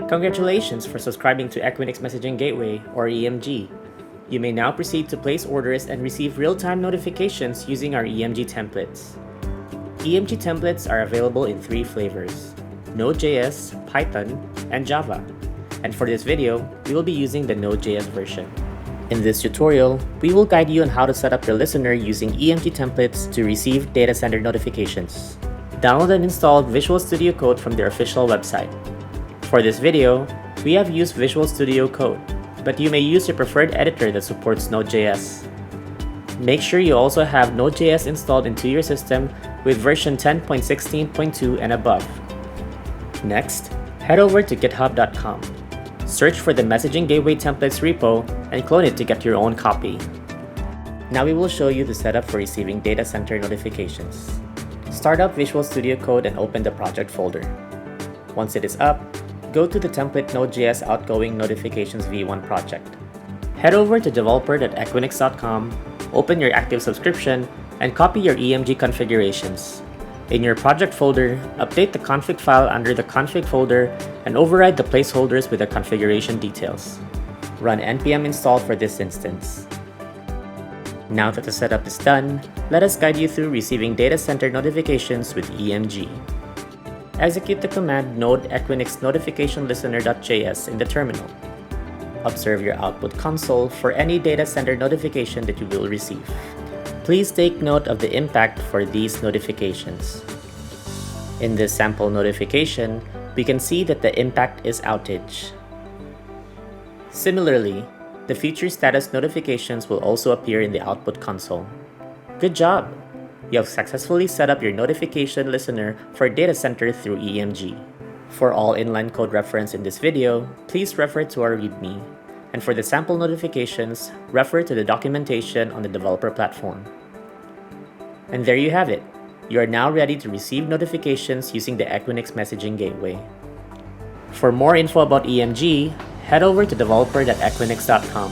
Congratulations for subscribing to Equinix Messaging Gateway, or EMG. You may now proceed to place orders and receive real-time notifications using our EMG templates. EMG templates are available in 3 flavors: Node.js, Python, and Java. And for this video, we will be using the Node.js version. In this tutorial, we will guide you on how to set up your listener using EMG templates to receive DataCenter notifications. Download and install Visual Studio Code from their official website. For this video, we have used Visual Studio Code, but you may use your preferred editor that supports Node.js. Make sure you also have Node.js installed into your system with version 10.16.2 and above. Next, head over to github.com. Search for the Messaging Gateway Templates repo and clone it to get your own copy. Now we will show you the setup for receiving DataCenter notifications. Start up Visual Studio Code and open the project folder. Once it is up, go to the template Node.js outgoing notifications v1 project. Head over to developer.equinix.com, open your active subscription, and copy your EMG configurations. In your project folder, update the config file under the config folder and override the placeholders with the configuration details. Run npm install for this instance. Now that the setup is done, let us guide you through receiving DataCenter notifications with EMG. Execute the command node equinix notification listener.js in the terminal. Observe your output console for any DataCenter notification that you will receive. Please take note of the impact for these notifications. In this sample notification, we can see that the impact is outage. Similarly, the future status notifications will also appear in the output console. Good job! You have successfully set up your notification listener for DataCenter through EMG. For all inline code reference in this video, please refer to our README. And for the sample notifications, refer to the documentation on the developer platform. And there you have it. You are now ready to receive notifications using the Equinix Messaging Gateway. For more info about EMG, head over to developer.equinix.com.